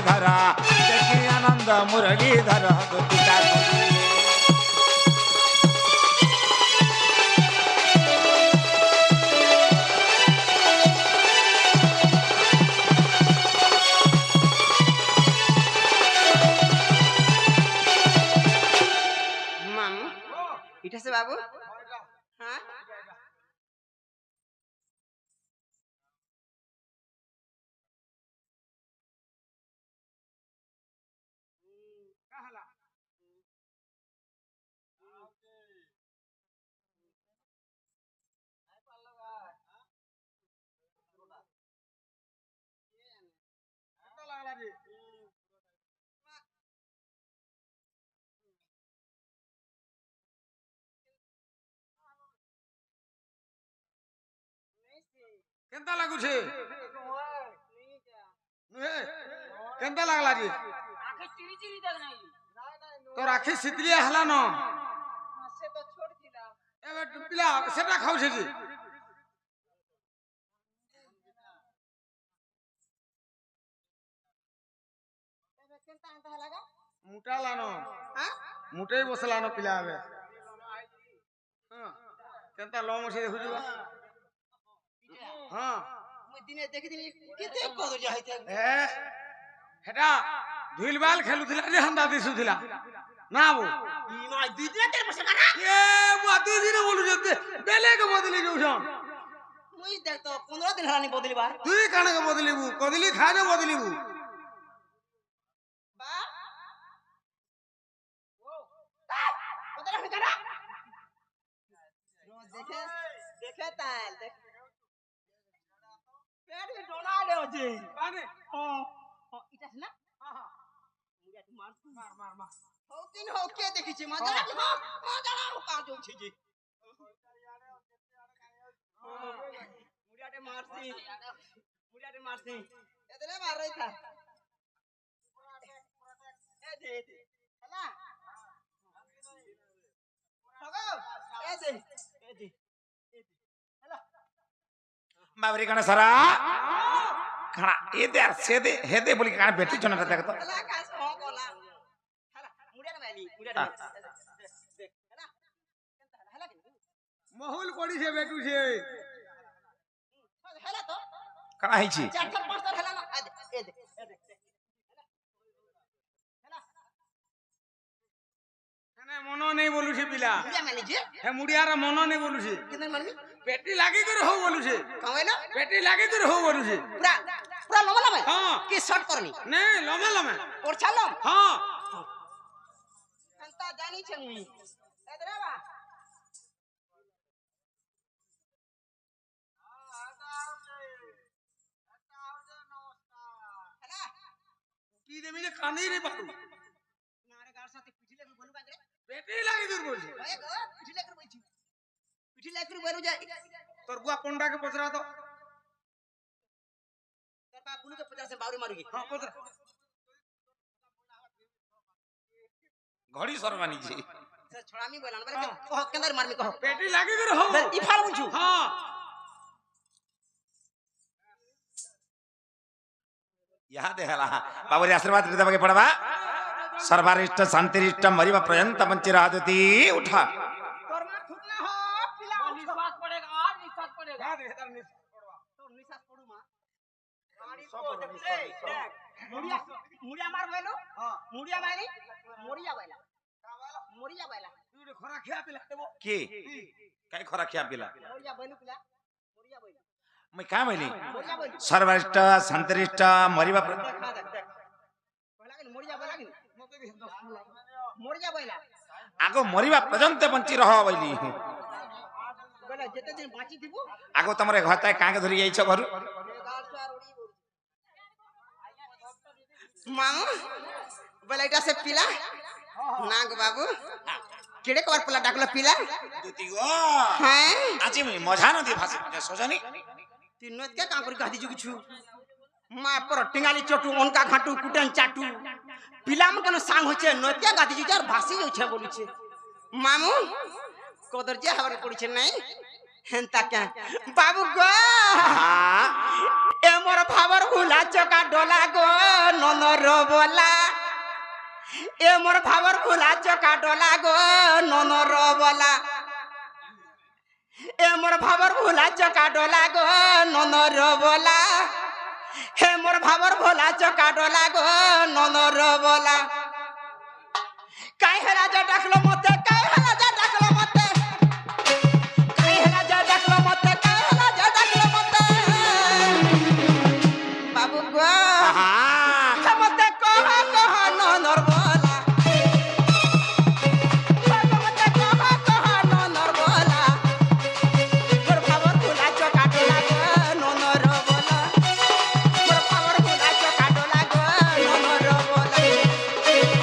धरा देखी आनंद मुरली धरा गोपिका इटा से बाबू हाँ केंता लागू छे केंता लागला जी आंखें चिरी चिरी देख नहीं तो राखी सितलिया हला न से तो छोड़ दिला एबे पिला सेटा खाउ छे जी एबे केनता हंता लगा मुटा लानो हां मुटे बसला न पिला आबे हां केंता लो मसे देखु जुबा हां मुई दिने देखि दिनी केते कदो जाइते ए हेटा धुलबाल खेलुथिला जे हंदा दिसुथिला ना बो ई माय दुई दिन तेरे पसे करा ए मु दुई दिन बोलु जे बेले के बदली जउछन मुई देख तो 15 दिन हलानी बदली बा तुई काने के बदलीबू कदली खाने बदलीबू बा ओ बदला है करा रोज देखे देखे ताल देख पेट में डोना ले होजे काने हां हां इटा ना हां हां मुझे तू मार मार मार हो तीन हो के देखि छी मजा हां हां जरा का जो छी जी मुड़ियाटे मारसी एतले मार रही था ए दे हला होगो ए दे हला बाबरी कण सरा खणा ए दे से दे हे दे बोली काने बेटी चना देख तो हला का हो बोला हला मुड़ियाटे माली मुड़ियाटे देख हला हला महुल कोड़ी से बेटू छे हला तो कणा ही छी 4-5 हला ना ए दे हला कने मनो नहीं बोलु छे पिला मुड़िया माली जी हे मुडियारा मनो नहीं बोलु छे कितने मालूम पेटी लागी कर हो बोलु छे कहवे ना पेटी लागी कर हो बोलु छे पूरा पूरा लम्बा लम्बा हां कि शॉर्ट करनी नहीं लमे लमे और चलो हां अंता जानी छे मुई एदरा बा हला की दे मिले कानी रे बाबू नारे गार साथे पिठी लेकर बोलू बांगरे पेटी लागी कर बोल छे ओए गो पिठी लेकर बैठी पिठी लेकर बोलू जा तोर बुआ पंडा के पचरा तो तेरे बाप बुलू के 50 से बावरी मारूगी हां पचरा घड़ी सरवानी जी सर छोड़ामी बोलन बारे कहो केंदर मारमी कहो पेटी लागी कर हो ई फाल मुंचू हां यहाँ देहला बाबरी आशीर्वाद देते बगे पड़वा सर्वारिष्ट शांतिरिष्ट मरिवा पर्यंत पंची राहती उठा तोर मार थुकना हो पिला निश्वास पड़ेगा आज निश्वास पड़ेगा याद है इधर निस पड़वा तो निश्वास पड़ू मां गाड़ी को देख मुड़िया मुड़िया मार बोलो हां मुड़िया मारी मोरिया बैला मोरिया बैला तू खरा खिया पिला देबो के काई खरा खिया पिला मोरिया बैलू पिला मोरिया बैला मैं का बोली मोरिया बैलू सर्वरिष्ट शांतिरिष्ट मरिवा देख पहला के मोरिया बैला कि मोरिया बैला आगो मरिवा पर्यंत पंची रह बैली बैला जेते दिन बाची दिबो आगो तमरे घरता काके धरि जाई छ घरु मां बैला इटा से पिला नाग बाबू केड़े कवर पला डाकला पिला दुती गो हैं আজি मी मजा न दे भाषे सोजनी तीनों के काम कर गादी जुगी छु मां पर टिंगाली चटू उनका घाटू कुटन चाटू पिला मन कनो सांग होचे नत्या गादी जुजार भासी होचे बोली छे मामू कोदर जे हवर पड़ी छे नहीं হেনতা কে বাবু গো হ্যাঁ এ মোর ভাবর ভুলা চকা ডলা গো ননর বলা এ মোর ভাবর ভুলা চকা ডলা গো ননর বলা এ মোর ভাবর ভুলা চকা ডলা গো ননর বলা হে মোর ভাবর ভোলা চকা ডলা গো ননর বলা কাই হেলা যা ডাকলো মতে কাই হেলা যা ডাকলো মতে কাই হেলা যা ডাকলো মতে কাই হেলা যা ডাকলো মতে বাবু গো হ্যাঁ মতে কহ কহ ননর বলা মতে কহ কহ ননর বলা মোর ভাবর ভোলা চকা ডলা গো ননর বলা মোর ভাবর ভোলা চকা ডলা গো ননর বলা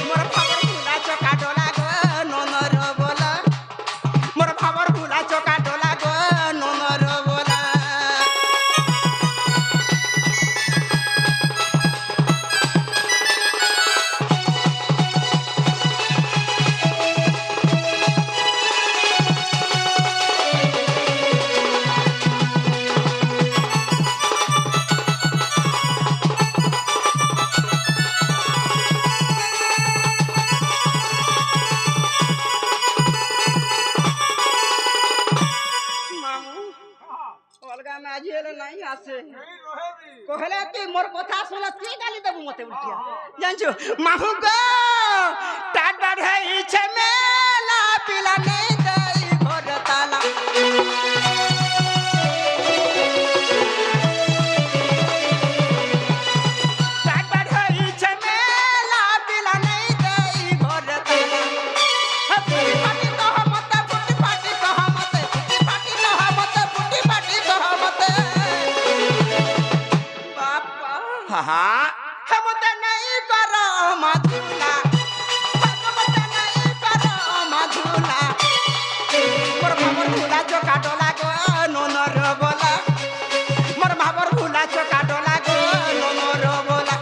মোর ভাবর ভোলা চকা ডলা গো ননর বলা মোর ভাবর ভোলা চকা ডলা গো ননর বলা মামু অলগা মে আজি এলে নাই আসে কহলে কি মোর কথা শুনলে তুই গালি দেবু মতে উল্টিয়া জানছো মামু গো টাট বাট হইছে মেলা পিলা নেই দেই ঘর তালা টাট বাট হইছে মেলা পিলা নেই দেই ঘর তালা ফুটি ফাটি কহ মতে ফুটি ফাটি কহ মতে ফুটি ফাটি কহ মতে ফুটি ফাটি কহ মতে বাপা হ্যাঁ হে মতে নাই কর মাধুলা মতে নাই কর মাধুলা মোর ভাবর ভুলা চকা ডলা গো ননর বলা মোর ভাবর ভুলা চকা ডলা গো ননর বলা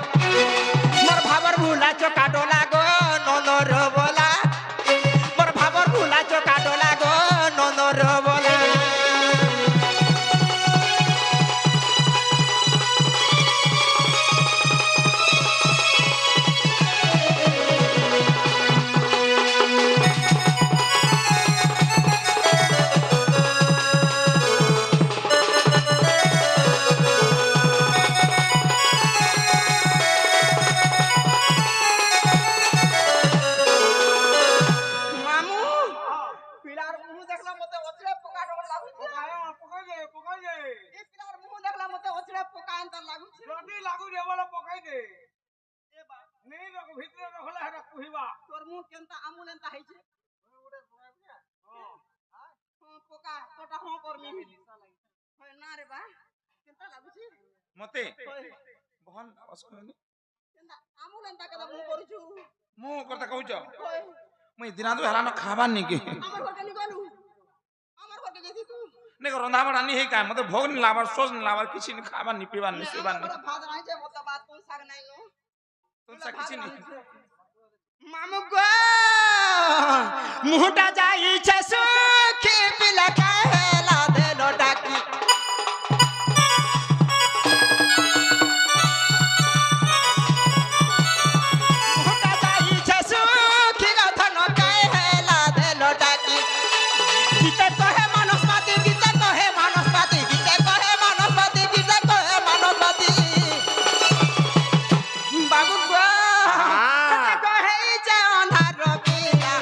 মোর ভাবর ভুলা চকা ডলা গো ননর বলা মোর ভাবর ভুলা চকা ডলা গো ননর বলা মামু পিলার মুহ দেখলা মতে অচরে পোকা ডর লাগুছে এই পিলার মুহ দেখলা মতে অচরে পোকা এন্তা লাগুছে তোর মুহ কেনতা আমুল এন্তা হইছে পোকা তোটা হ করমি হয় না রে বা কেনতা লাগুছে মতে হয় বহন অসুবিধা কেনতা আমুল এন্তা কেদা মুহ করছু ମୁଁ କଥା କହୁଛ হয় ମୁଁ ଦିନ ଦୁ ହେଲାନ ଖାবার ନିକି আমার ঘরকে নি গলু আমার ঘরকে গেছি তু ନେକ ରନ୍ଧା ବଢ଼ା ନି ହେଇ କାଁ ମତେ ଭୋଗ ନି ଲାବାର ସୋଜ ନି ଲାବାର କିଛି ନି ଖାବାର ନି ପିଇବାର ନି ଶୋଇବାର ନି ভাত রাইছে মতে বাত কোন সাগ নাই নো ତୁମସା କିଛି ନି মামু গো মুহটা যাইছে সুখী পিলা কাহেলা দেলো ডাকি মুহটা যাইছে সুখী গথন কাহেলা দেলো ডাকি গীতে কহে মানসপাতি গীতে কহে মানসপাতি গীতে কহে মানসপাতি গীতে কহে মানসপাতি বাবু গো কহে যে অন্ধার পিলা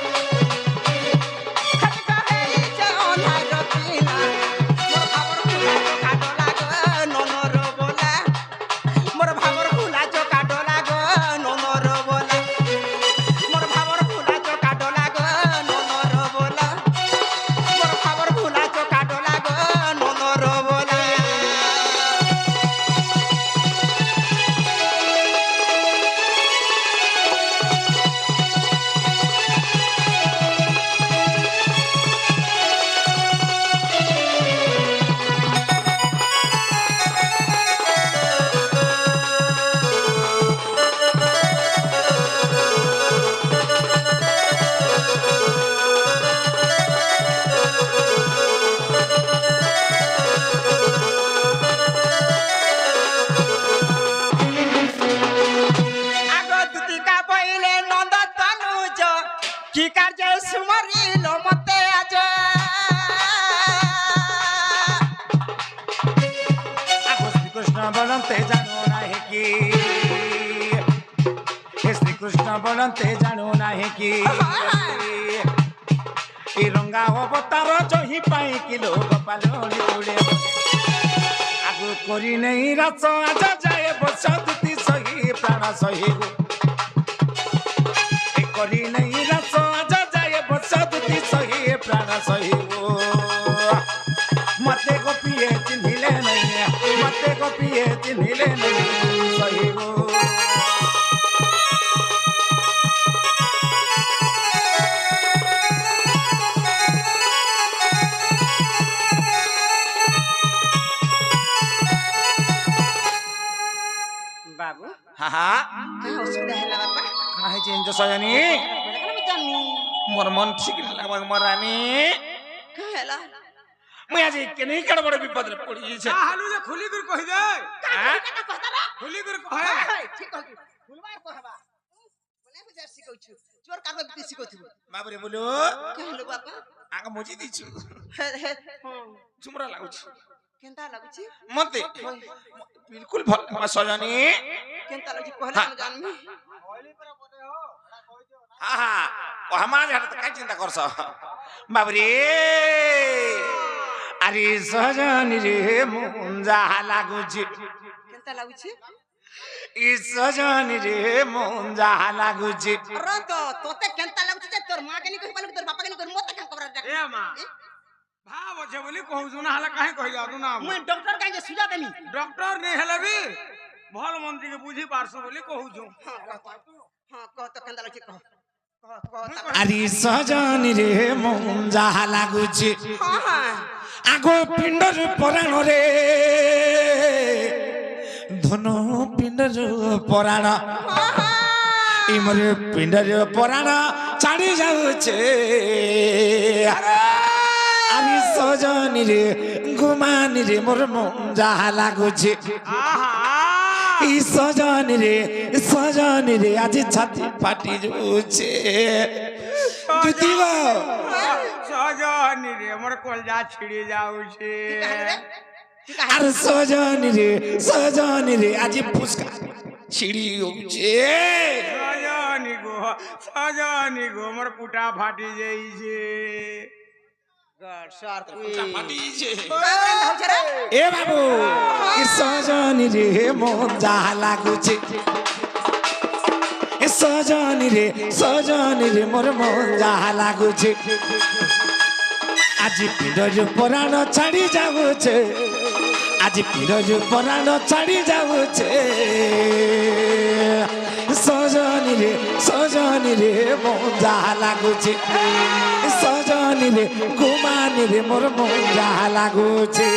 কি কার্যে সুমরিল মতে আজ আগো শ্রীকৃষ্ণ বলন্তে জানো নাহি কি হে শ্রীকৃষ্ণ বলন্তে জানো নাহি কি এই রঙ্গা অবতার জহি পাই কিলো গোপাল লিউড়ে আগু করি নেই রাস আজ যায় বস দুতি সহি প্রাণ সহি এই করি নেই রাস আজ যায় বস দুতি সহি প্রাণ সহি মতে গোপিয়ে চিহ্নিলে নাই মতে গোপিয়ে চিহ্নিলে নাই সহি বাবু হাহা কাহ অসুবিধা হেলা বাপা কাহে চেঞ্জ সজনী বলে কেন আমি জানি মোর মন ঠিক লাগবাক মরানি কাহ হেলা মুই আজি কেনে কেডে বড় বিপদরে পড়ি গেছে হালু যে খুলি করে কহি দে হ্যাঁ খুলি করে কহে ঠিক কইছি ফুলবার কহবা বলে বুঝার শিখাউছু চোর কাগজ বিতে শিখাউছু বাবরে বলো কাহ হেলো বাপা আগে মুজি দিছু হে হে হ্যাঁ চুমরা লাগুছি কেনতা লাগুছি মতে বিলকুল ভাল লাগবা সজনী কেনতা লাগুছি কহলে আমি জানমি হাহা ও আমার হাতে কাই চিন্তা করছ বাবরে আরে সজনী রে মন যাহা লাগুছি কেনতা লাগুছি ই সজনী রে মন যাহা লাগুছি রে তো তোতে কেনতা লাগুছি যে তোর মা কেনি কই পালু তোর বাপা কেনি কই মতে কেন খবর দেখ এ মা ভাব আছে বলি কহু না হালা কাহে কহি যাও না মুই ডক্টর কাই যে সুজা দেনি ডক্টর নেই হেলে বি ভাল মন্ত্রী কে বুঝি পারছো বলি কহু छु হ্যাঁ কহ তো কেনতা লাগুছি কহ কহ আরে সজনী রে মন যাহা লাগুছি হ্যাঁ হ্যাঁ আগো পিণ্ডর পরাণ রে ধনু পিণ্ডর পরাণ ইমরে পিণ্ডর পরাণ ছাড়ি যাচ্ছে আরে সজনী রে ঘুমানি রে মোর মন যাহা লাগুছে আহা ই সজনী রে আজি ছাতি ফাটি যাচ্ছে তুই গো সজনি রে মোর কলজা ছিড়ি যাউছে আর সজনী রে আজি ফুসকা ছিড়ি যাচ্ছে সজনি গো মোর পুটা ফাটি যাইছে গড সর এ বাবু ই সজনী রে মন যাহা লাগুছে এ সজনী রে মোর মন যাহা লাগুছে আজি পিণ্ডর পরাণ ছাড়ি যাচ্ছে আজি পিণ্ডর পরাণ ছাড়ি যাচ্ছে সজনী রে মন যাহা লাগুছে সজনী রে ঘুমানি রে মোর মন যাহা লাগুছে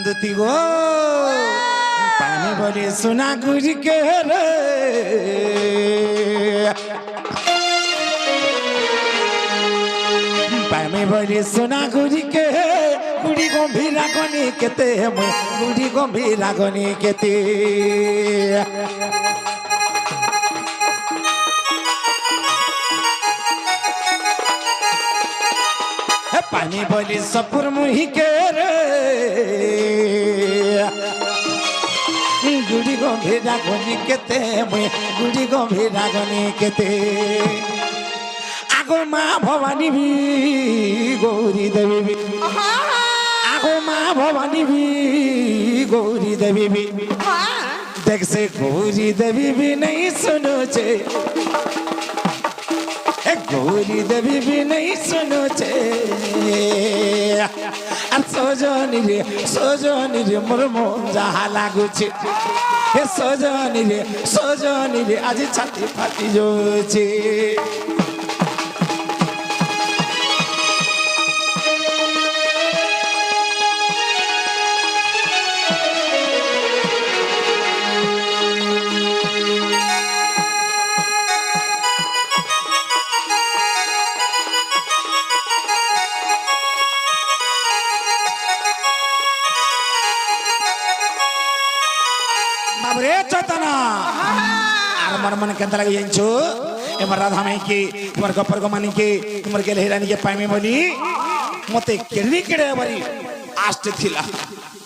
দুতি গো পানি বলে সোনা গুড়ি কে রে পানি বলে সোনা গুড়ি কে গুড়ি গম্ভীরা গনি কেতে গুড়ি গম্ভীরা গনি কেতে পানি বলি সপুর মুহি কে রে গুড়ি গম্ভীরা গনি কেতে গুড়ি গম্ভীরা গনি কেতে আগো মা ভবানী ভি গৌরী দেবী ভি আগো মা ভবানী ভি গৌরী দেবী ভি देख से गौरी देवी भी नहीं सुनो छे गौरी देवी भी नहीं सुनो छे আর সজনী রে মোর মন যাহা লাগুছে হে সজনী রে আজি ছাতি ফাটি যাচ্ছে বাবরে চৈতন্য আর আমার মনে কেমন লাগে জানছো এবার রাধা মাইকে তোমার গপর মানিকে তোমার গেলে হিরানিকে পাইমি বলি মতে কেড়ি কেড়ে বাড়ি আসতে থিলা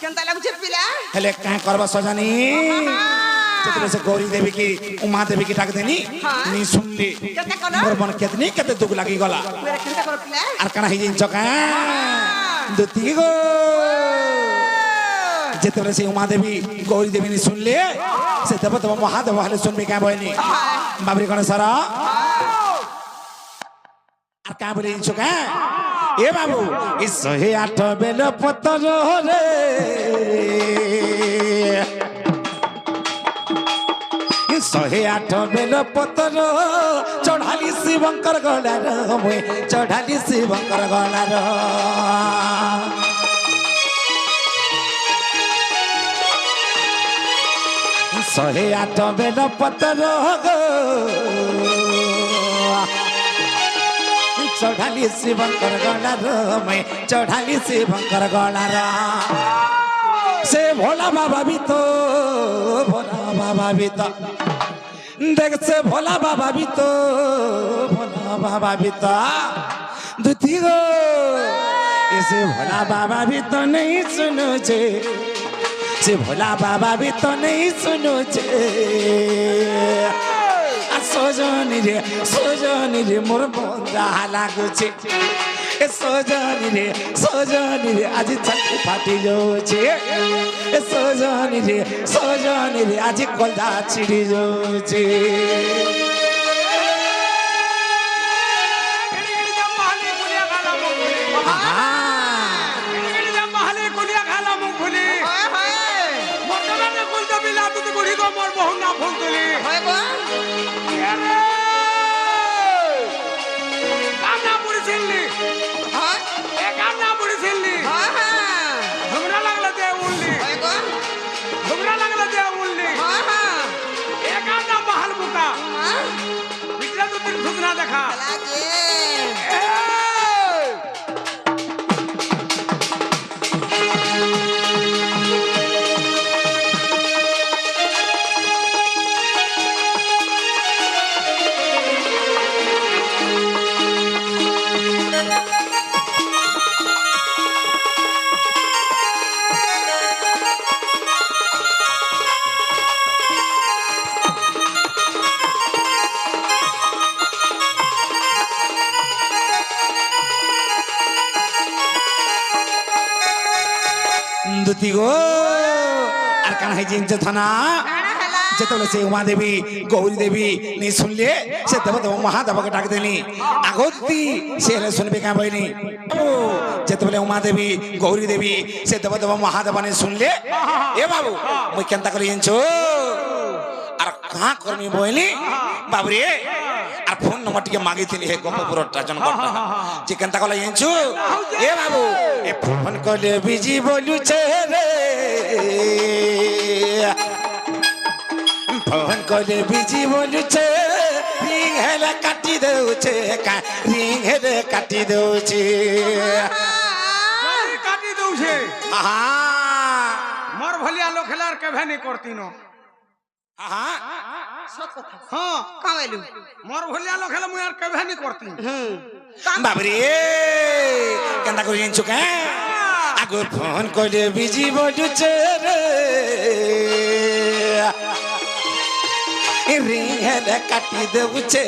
কেনতা লাগুছে পিলা হেলে কাঁ করবা সজানি যেতবে সে গৌরী দেবী কি উমা দেবী কি ডাক দেনি নি শুনলি কেনতা কল মোর মন কেতনি কেতে দুঃখ লাগি গলা মেরা কেনতা কর পিলা আর কানা হই জানছো কাঁ দুতি গো যেতবে সে উমা দেবী গৌরী দেবী নি শুনলে সে দেব দেব মহাদেব হলে শুনবি কাঁ বইনি বাবরি গণেশ্বর আর কাঁ বলে জানছো কাঁ এ বাবু এই 108 বেল পতর রে এই 108 বেল পতর চড়ালি শিবঙ্কর গলার মুই চড়ালি শিবঙ্কর গলার 108 বেল পতর গো চড়ালি শিবঙ্কর গলার মুই চড়ালি শিবঙ্কর গলার সে ভোলা বাবা বি তো ভোলা বাবা বি তো দেখ সে ভোলা বাবা বি তো ভোলা বাবা বি তো দুতি গো এসে ভোলা বাবা বি তো নেই শুনুছে সে ভোলা বাবা বি তো নেই শুনুছে সজনী রে মোর বন্ধা লাগুছে এ সজনী রে আজি ছাতি ফাটি যাচ্ছে এ সজনী রে আজি কলদা ছিড়ি যাচ্ছে হয় গো হয় হয় হয় গো দেখা লাগে দুতি গো আর কানা হই জিনছে থানা যেতবে সে উমা দেবী গৌরী দেবী নি শুনলে সে দেব দেব মহাদেবকে ডাক দেনি আগতি সে হলে শুনবে কাঁ বইনি যেতবে উমা দেবী গৌরী দেবী সে দেব দেব মহাদেব নি শুনলে এ বাবু মুই কেনতা করে জানছো আর কাঁ করমি বইনি বাবুরে আর ফোন নম্বর টিকে মাগিছিলি হে গোপপুর টাজন ঘটনা যে কেনতা কলা জানছো এ বাবু এ ফোন করলে বিজি বলুছে রে ফোন করলে বিজি বলুছে রিং হেলে কাটি দেউছে রিং হেলে কাটি দেউছে কাটি দউছে আহা মোর ভলিয়া লোক খেলার কেভে নি করতিনো আহা সত কথা হ্যাঁ কামাইলু মোর ভলিয়া লোক খেলা মুই আর কেভে নি করতি বাবরে কেনতা করে জানছো কে আগর ফোন করলে বিজি বলুছে রে রিং হেলে কাটি দেউছে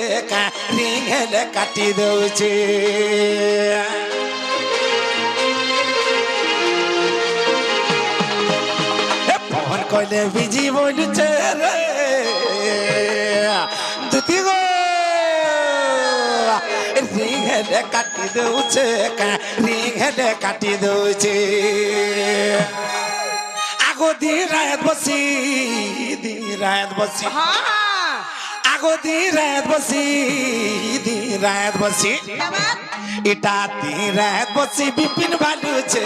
রিং হেলে কাটি দেউছে ফোন করলে বিজি বলুছে রে দুতি গো রিং হেলে কাটি দেউছে রিং হেলে কাটি দেউছে আগো দি রাত বসি দি রাত বসি हाँ আগো দি রাত বসি দি রাত বসি क्या बात ইটা দি রাত বসি বিপিন ভালুছে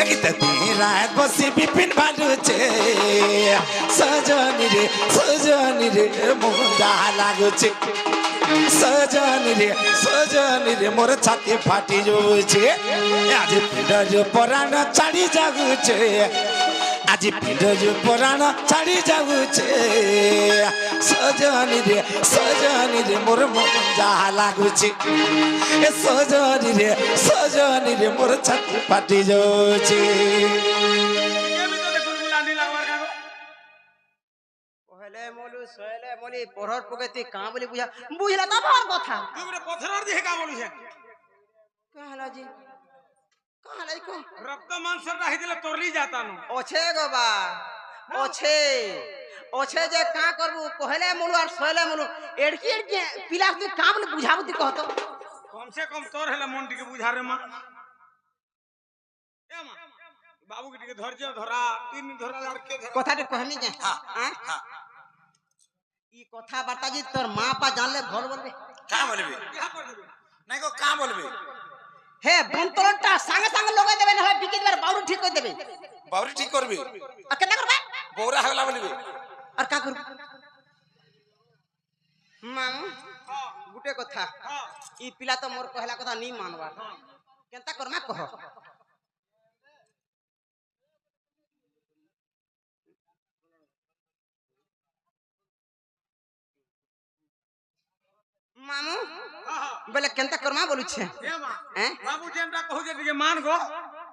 এটা দি রাত বসি বিপিন ভালুছে সজনি রে মজা লাগুছে সজনি রে মোর ছাতি ফাটি যাচ্ছে আজ পিঠর পরাণ ছাড়ি যাগুছে আজ পিঠর পরাণ ছাড়ি যাগুছে সজনি রে মোর মজা লাগুছে এ সজনি রে মোর ছাতি ফাটি যাচ্ছে কেমি তো দেখুন গুলানি লাগবার কাগো পহলে মলু সহলে মলি পরহর প্রগতি কাঁ বলি বুঝা বুঝলা তো ভার কথা তুই রে পথরের দিকে কা বলুছে कहला जी कहला को রক্ত মাংসটা হইলে তরলি যাতা ন ओछे गो बा ओछे ओछे जे का करबू कहले मलु और सहले मलु एड़की पिला तू का बोले बुझाबू ती कहतो कम से कम तोर हेले मन टिके बुझा रे मां ए मां बाबू के टिके धरजे धरा तीन धरा लड़के धरा কথাটা কহমি যে হ্যাঁ ই কথা বার্তা জি তোর মা পা জানলে ভল বলবে কা বলবি বিয়া कर देबे নাই গো কা বলবি হে বন্তরটা সঙ্গে সঙ্গে লগাই দেবে না হয় বিকি দিবার বাউরি ঠিক করে দেবে বাউরি ঠিক করবি আর কেন করবে বৌরা হলা বলবি আর কা করব মাম हां গুটে কথা हां ই পিলা তো মোর কহলা কথা নি মানবা কেনতা করমা কহ মামু हां বলে কেনতা করমা বলুছে ए मां হ্যাঁ बाबू जेनटा कहू जे टिके मान गो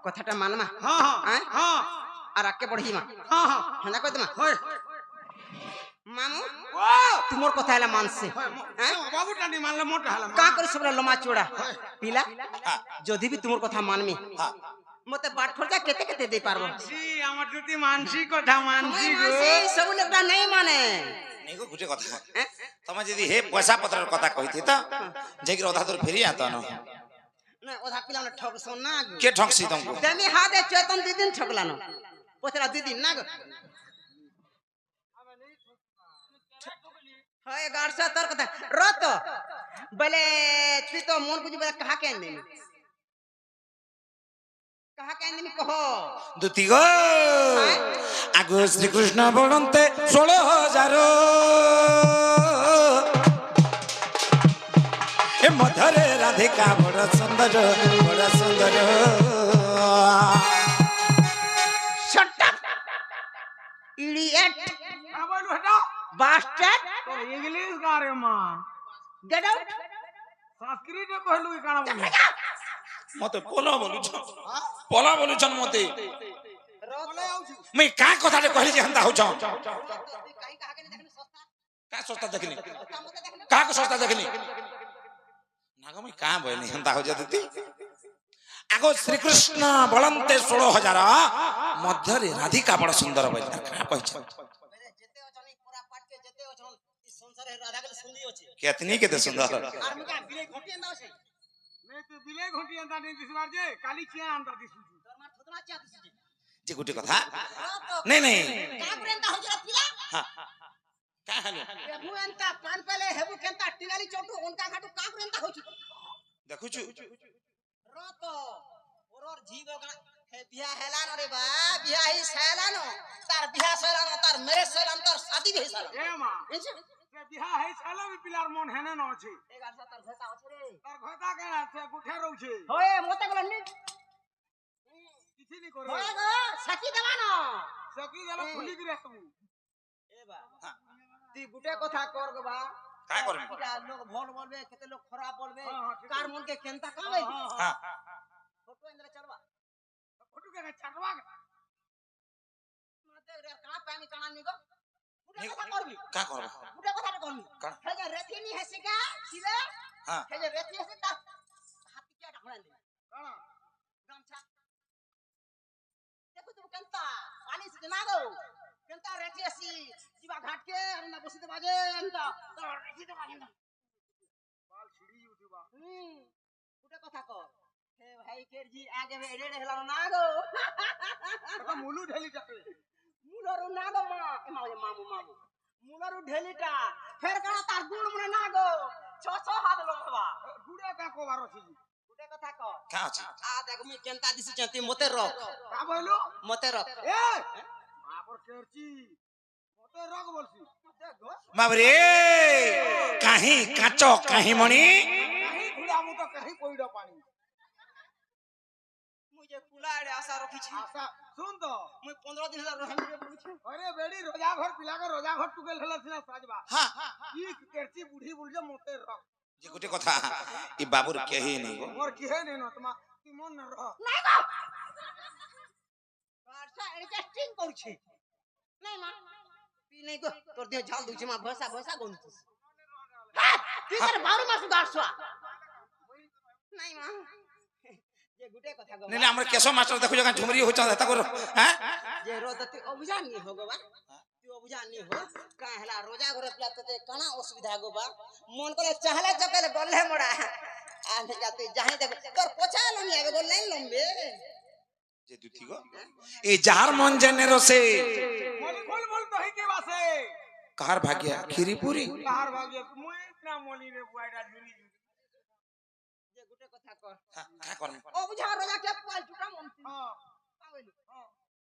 কথাটা মানমা हां हां हैं? हां আর আকে পড়ি মা हां हां হেনা কই তোমা होय মামু ओ তোমার কথা এলা মানছে হ্যাঁ बाबू टानी मानले मोटा हला কা করে সবরা লমা চোড়া পিলা যদি বি তোমার কথা মানমি মতে বাট খরচা কেতে কেতে দেই পারবো জি আমার যদি মানসি কথা মানসি গো সব লোকটা নাই মানে নাই গো গুটে কথা তুমি যদি হে পয়সা পত্রের কথা কইতি তো যেকি অধা তোর ফেরি আতো না না ওধা পিলা না ঠক সোন না গো কে ঠকছি তোমাকে তেমি হাতে চেতন দিদিন ঠকলানো পতরা দিদিন না গো হয় গাড়সা তোর কথা রত বলে তুই তো মন বুঝি বলে কাহা কেন নেমি কাহা কেন নেমি কহ দুতি গো আগো শ্রীকৃষ্ণ বলন্তে 16,000 এ মধরে রাধিকা বড় সুন্দর শট আপ ইডিয়েট का बोलू हटा बास्टर्ड तो इंग्लिश का रे मां गेट आउट संस्कृत कहलु ई काना बोलू মতে পলা বলুছন মতে মুই কা কথাটা কইলি যে হন্তা হউছ কাই কাহা কেন দেখনি সস্তা কা সস্তা দেখিনি কামতে দেখনি কা কো সস্তা দেখিনি না গো মুই কা বইনি হন্তা হউ যতি আগো শ্রীকৃষ্ণ বলন্তে 16,000 মধ্যরে রাধিকা বড় সুন্দর বই কা কইছ যেতে অছনি পুরা পাটকে যেতে অছন ই সংসারে রাধা গলে সুন্দর আছে কেতনি কেতে সুন্দর আর মুকা বিলে ঘটি এন্দাও আছে मैं तो बिले घोटी अंदा नहीं दिसबार जे काली चिया अंदा दिसु তোর মার থতনা চাত আছে যে গুটি কথা नहीं नहीं का প্রেমটা হচ্ছে পিলা हां का हलो হেবু এন্তা পান পেলে হেবু কেনতা টিগালি চটু উনকা ঘাটু কা প্রেমটা হচ্ছে দেখুছু রত ওরর জীব গা হে বিয়া হেলানো রে বা বিয়া হি সালানো তার বিয়া সালানো তার মেরে সালানো তার শাদি ভি সালানো ए मां বুঝছো जे बिहा है साला भी पिलार मन हेने न अछि এই গাছটা তার ঘটা আছে রে तार घोता केना से गुठे रहू छे होए মতে গলা নি किछि नहीं करे होए গো সাকি দেবানো सकी जला खुली गिरे तू এ বা তুই গুটে কথা কর গো বা का करबी কিটা লোক ভল বলবে কেতে লোক খারাপ বলবে হ্যাঁ, ঠিক কার মনকে কেনতা কাবে हां ফটো ইন্দরে চলবা फोटो के चटवा মতে রে কা পানি কানা নি গো গুটে কথা করবি का करबा গুটে কথাটা করবি কার? হে যে রেথিনি হেসিকা ছিলে हां হে যে রেথি হেসি তা হাতি কি ঢাকনা দি काना গামছা দেখো তুমি কেনতা পানি সে না গো কেনতা রেথি হেসি জিবা ঘাটকে আর না বসিতে বাজে এনতা তো রেথিতে বাজে না बाल छिड़ी उठबा গুটে কথা কর हे भाई केरजी आगे में एडे हेला ना गो तो मुलु ढेली जाते मुलरो ना गो मामू मुलरो ढेलीटा फेर कणा तार गुण मने ना गो 600 हाथ लंबा गुड़े का को बारो छी गुटे कथा को का अछि आ देख मैं केनता दिसी चंती मते रख का बोलू मते रख ए मापर केरची मते रग बोलसी देखो बाबरे काहे काचो काहे मणि कहीं घुड़ा मु तो कहीं कोइडो पानी मुझे कुलाड़े आशा रखी छी आशा सुन तो मैं 15 दिन ला रहम रे बोलछु अरे बेड़ी रोजा घर पिला के रोजा घर टुकेल हला सिना साजबा हां ई केरची बूढ़ी बुलजे मते रग जे गुटे कथा ई बाबूर केही नै गो मोर की है ने नतमा ती मन न रह নাই গো বারসা এডজাস্টিং করছি নাই মা পি নাই গো তোর দেহ ঝাল দুছে মা ভসা গন্তুস তুই তোর বারো মাস গারছয়া নাই মা যে গুটে কথা গো নেলে আমরা কেশব মাস্টার দেখো যখন ঝুমরি হইছ হেতা কর হ্যাঁ যে রোজ তুই অভিযান নি हो गो बा তুই অভিযান নি हो का हला रोजा घरे प्ला तते काना असुविधा गो बा मन करे चाहले चकले गल्ले मोड़ा आने जाते जाहे देख तोर पोछा लमी आगे बोल नहीं लंबे जे दुथी गो ए जार मन जने रसे मोली बोल तो है के वासे कार भाग्य खीरी पूरी बाहर भागे मुई इतना मोली रे बुआइडा जुली जे गुटे कथा कर हां का करम অবুঝা রোজা কে পাল টুটা মন हां পাগলি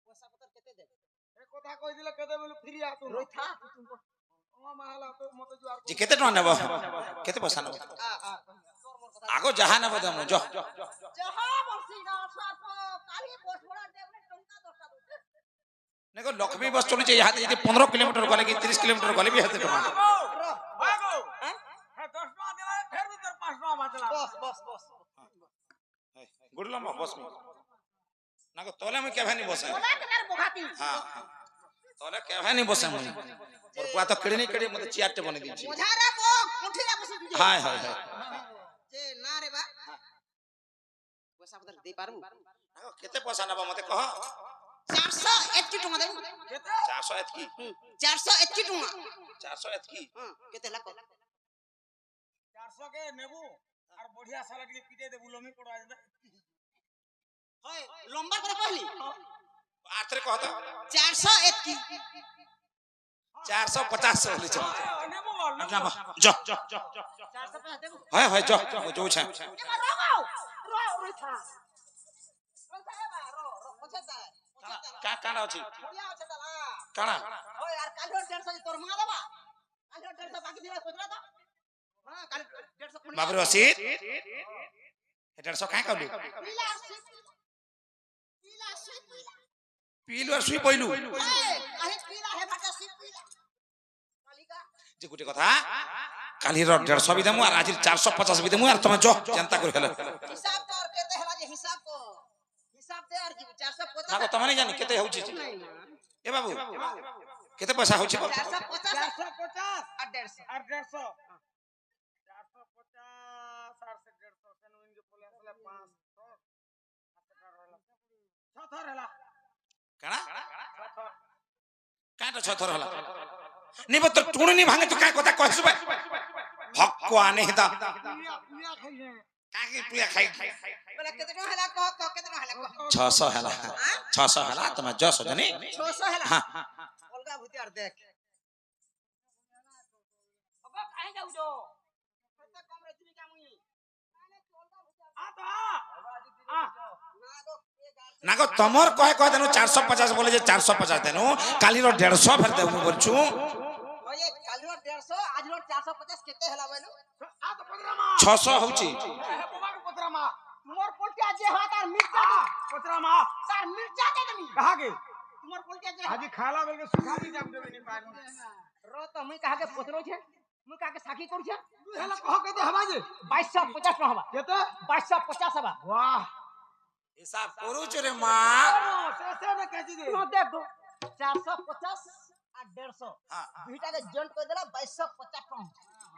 পয়সা পত্র কেতে দে ए কথা কই দিলে কেদে বলে ফিরি আতু রই থা তুমको ओ माहला तो मते जुआर जे केते टन नेबो केते पैसा नेबो তোর মোর কথা आगो जहां नेबो दम जो जहा बरसी ना साप काली पोस्ट बड़ा देबने टंका दस्ता दे नेगो लक्ष्मी बस चली जे यहां यदि 15 किलोमीटर गले कि 30 किलोमीटर गले भी हेते टमा भागो हैं है 10 टका देला फिर भी तोर 5 टका बचला बस गुडलम बस में नागो तोले में केभे नहीं बसे बोला के मेरे बोखाती हां तोले केभे नहीं बसे मुई और बुआ तो केड़ी नहीं केड़ी मते चियाटे बने दी छी बोझा रे बो उठिया बस तुझे हाय हाय जे ना रे बा पैसा पत्तर दे पारू नागो केते पैसा नेबो मते कह 400 एतकी टका दे केते 400 एतकी 400 एतकी टका 400 एतकी हां केते लाख 400 के नेबू और बढ़िया साला के पीटे दे बुलोमी पड़वा दे होय लंबा करे कहली आथरे कह तो 400 एतकी 450 होले छ नेबू बोल ना जो 450 देबो हाय हाय जो जो छ एमा रगाओ रो था रो पछता का काना अछि बढ़िया আছে তালা काना ওই আর কালো 150 তোর মা দেবা কালো 150 বাকি দিলা কইরা দাও हां কালো 150 কোন बाबू रसीद 150 का कहलु पीला पीलु और सुई पइलु अरे पीला है बाटा सी पीला कालिका जे गुटे कथा काली रो 150 भी देमु और आज 450 भी देमु और तुम जो जनता कर हेला हिसाब कर के देहला जे हिसाब दे और 450 नागो तुम नहीं जानी केते होउची ए बाबू केते पैसा होउची 450 450 और 150 और 150 450 और से 150 से नो इनके पोले असले 500 छथर हला काना छथर काटा छथर हला निबो तो टुणी भांगे तो का कथा कहसु बे हक्को आने हिता पुया खाई है काके पुया खाई बोला कितना हला कह कितना हला कह 600 हला 600 हला तुम जो सजनी 600 हला हां अलगा भूतियार देख अब काहे जाऊ जो कते कम रे तुमी का मुई आ तो आ नागो तमर कहे देनु 450 बोले जे 450 देनु काली रो 150 फेर देबु बोलछु ओए काली रो 150 आज रो 450 केते हला बोलू आ तो पतरामा 600 होउची है बाबा को पतरामा तुमर पोल्टी आज हा तार मिर्चा पतरामा तार मिर्चा दे दमी कहा के तुमर पोल्टी आज हाजी खाला बेल के सुखा दी जाम देबे नहीं पानी रो तो मुई कहा के पोतरो छे मुई कहा के साखी करू छे हला कह के दे हवा जे 2250 न हवा केते 2250 हवा वाह हिसाब करू रे मां से न कहजी दे न देखो 450 और 150 हां दुईटा के जॉइंट कर देला 2250 टका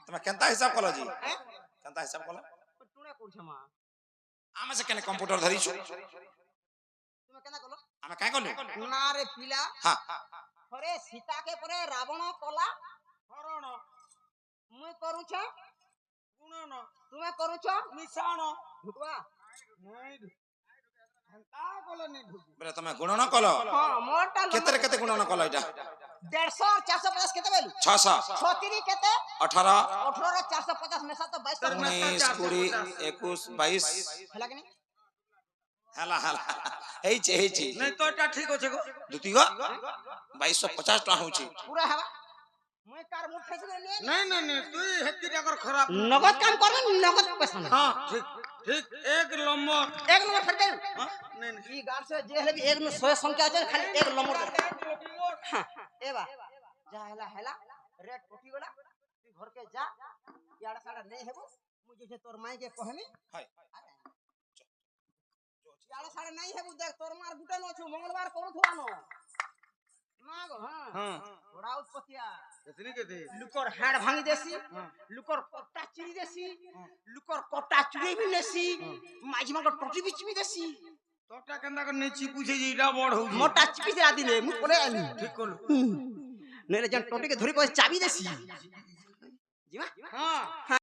तुम केनता हिसाब कलो जी केनता हिसाब कलो टुना करू छे मां आमे से केने कंप्यूटर धरी छु तुम केना कलो आमे काय कलु ना रे पिला हां अरे सीता के परे रावण कला हरण मुई करू छे गुणन तुमे करू छे मिशान भुटवा বেলে তুমি গুণন কল হ্যাঁ মোরটা কেতে কেতে গুণন কল এটা 150 আর 450 কেতে বেলু 600 36 কেতে 18 18 450 মেশা তো 22 19 20 21 22 হেলা কিনি হেলা হেলা ହେଇଛି নাই তো এটা ঠিক আছে গো দুতি গো 2250 টাকা হଉଛି পুরা হেবা মই কার মুঠ খাইছি নি নাই নাই নাই তুই হেতি টাকার খারাপ নগদ কাম করবে নগদ পয়সা না হ্যাঁ ঠিক ঠিক এক নম্বর এক নম্বর ফের দেন হ্যাঁ নাই নাই ই গার সে যে হলে এক নো 100 সংখ্যা আছে খালি এক নম্বর দে এবা যা হেলা হেলা রেট পটি গলা তুই ঘরকে যা ইয়াড়া সাড়া নেই হেবো মুই যে তোর মাই কে কহমি হয় ইয়াড়া সাড়া নাই হেবু দেখ তোর মার গুটা নছু মঙ্গলবার করু থুয়ানো না গো হ্যাঁ হ্যাঁ বড়া উৎপতিয়া কেতনি কেতে লুকর হাড় ভাঙি দেছি লুকর কটা চিড়ি দেছি লুকর কটা চুড়ি বি নেছি মাঝি মাঙ্ক টটি বি চিপি দেছি তোটা কেন্দা করে নেই চিপুছে যে এটা বড় হউছে মোটা চিপি দেলা দিলে মু পড়ে আলি ঠিক করলো নইলে জন টটিকে ধরি কই চাবি দেছি জিমা হ্যাঁ